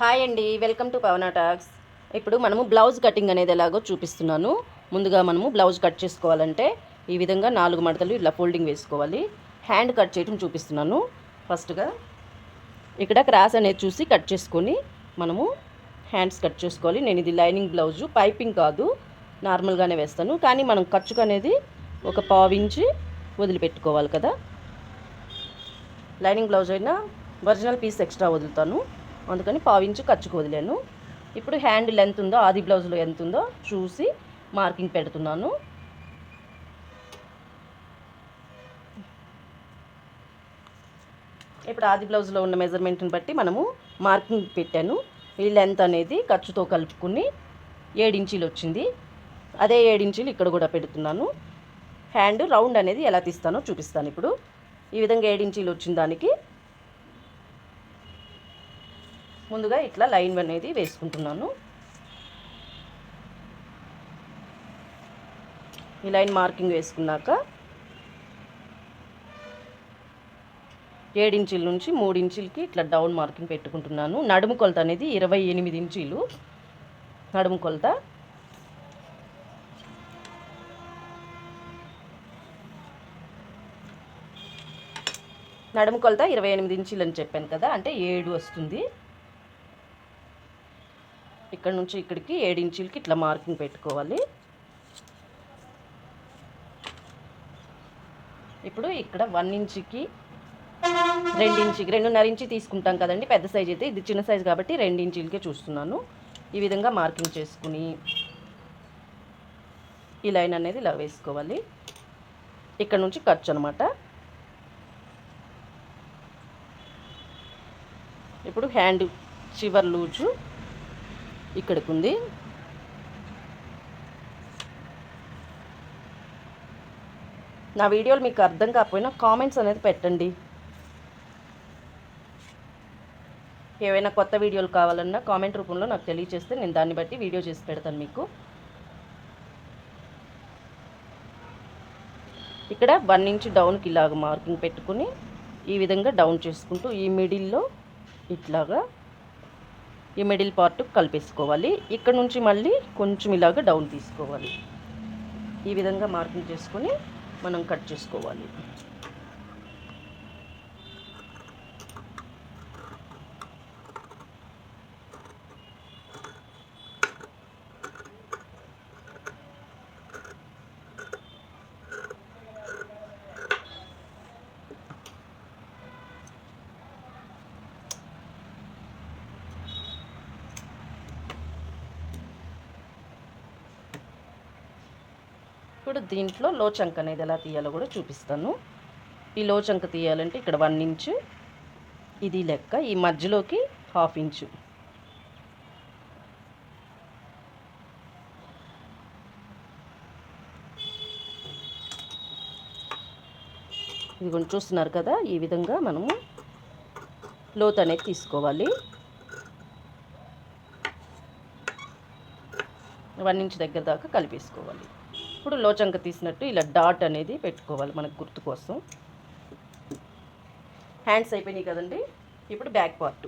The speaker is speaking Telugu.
హాయ్ అండి, వెల్కమ్ టు పవనా టాక్స్. ఇప్పుడు మనము బ్లౌజ్ కటింగ్ అనేది ఎలాగో చూపిస్తున్నాను. ముందుగా మనము బ్లౌజ్ కట్ చేసుకోవాలంటే ఈ విధంగా 4 మడతలు ఇలా ఫోల్డింగ్ వేసుకోవాలి. హ్యాండ్ కట్ చేయడం చూపిస్తున్నాను. ఫస్ట్గా ఇక్కడ క్రాస్ అనేది చూసి కట్ చేసుకొని మనము హ్యాండ్స్ కట్ చేసుకోవాలి. నేను ఇది లైనింగ్ బ్లౌజు, పైపింగ్ కాదు, నార్మల్గానే వేస్తాను. కానీ మనం ఖర్చుకు అనేది ఒక పావించి వదిలిపెట్టుకోవాలి కదా. లైనింగ్ బ్లౌజ్ అయినా ఒరిజినల్ పీస్ ఎక్స్ట్రా వదులుతాను, అందుకని పావించి ఖర్చుకు వదిలాను. ఇప్పుడు హ్యాండ్ లెంత్ ఉందో, ఆది బ్లౌజ్లో ఎంత ఉందో చూసి మార్కింగ్ పెడుతున్నాను. ఇప్పుడు ఆది బ్లౌజ్లో ఉన్న మెజర్మెంట్ని బట్టి మనము మార్కింగ్ పెట్టాను. ఈ లెంత్ అనేది ఖర్చుతో కలుపుకుని 7 ఇంచీలు వచ్చింది. అదే 7 ఇంచీలు ఇక్కడ కూడా పెడుతున్నాను. హ్యాండ్ రౌండ్ అనేది ఎలా తీస్తానో చూపిస్తాను. ఇప్పుడు ఈ విధంగా 7 ఇంచీలు వచ్చిన దానికి ముందుగా ఇట్లా లైన్ అనేది వేసుకుంటున్నాను. ఈ లైన్ మార్కింగ్ వేసుకున్నాక 7 ఇంచీల నుంచి 3 ఇంచీలకి ఇట్లా డౌన్ మార్కింగ్ పెట్టుకుంటున్నాను. నడుము కొలత అనేది 28 ఇంచీలు నడుము కొలత. నడుము కొలత 28 ఇంచీలు అని చెప్పాను కదా, అంటే 7 వస్తుంది. ఇక్కడ నుంచి ఇక్కడికి 7 ఇంచీలకి ఇట్లా మార్కింగ్ పెట్టుకోవాలి. ఇప్పుడు ఇక్కడ 1 ఇంచుకి 2 ఇంచుకి 2.5 ఇంచు తీసుకుంటాం కదండి పెద్ద సైజ్ అయితే. ఇది చిన్న సైజు కాబట్టి 2 ఇంచీలకే చూస్తున్నాను. ఈ విధంగా మార్కింగ్ చేసుకుని ఈ లైన్ అనేది ఇలా వేసుకోవాలి. ఇక్కడ నుంచి ఖర్చు అనమాట. ఇప్పుడు హ్యాండ్ చివర్ లూజు ఇక్కడికి ఉంది. నా వీడియోలు మీకు అర్థం కాకపోయినా కామెంట్స్ అనేది పెట్టండి. ఏవైనా కొత్త వీడియోలు కావాలన్నా కామెంట్ రూపంలో నాకు తెలియజేస్తే నేను దాన్ని బట్టి వీడియో చేసి పెడతాను మీకు. ఇక్కడ 1 ఇంచ్ డౌన్కి ఇలాగ మార్కింగ్ పెట్టుకుని ఈ విధంగా డౌన్ చేసుకుంటూ ఈ మిడిల్లో ఇట్లాగా ఈ మిడిల్ పార్ట్ కలిపేసుకోవాలి. ఇక్కడ నుంచి మళ్ళీ కొంచెం ఇలాగ డౌన్ తీసుకోవాలి. ఈ విధంగా మార్కింగ్ చేసుకొని మనం కట్ చేసుకోవాలి. ఇప్పుడు దీంట్లో లోచంక అనేది ఎలా తీయాలో కూడా చూపిస్తాను. ఈ లోచంక తీయాలంటే ఇక్కడ 1 ఇంచు ఇది లెక్క, ఈ మధ్యలోకి 1/2 ఇంచు ఇది కొంచెం చూస్తున్నారు కదా. ఈ విధంగా మనము లోతు అనేది తీసుకోవాలి. 1 ఇంచ్ దగ్గర దాకా కలిపేసుకోవాలి. ఇప్పుడు లోచంక తీసినట్టు ఇలా డాట్ అనేది పెట్టుకోవాలి మనకు గుర్తు కోసం. హ్యాండ్స్ అయిపోయినాయి కదండి. ఇప్పుడు బ్యాక్ పార్ట్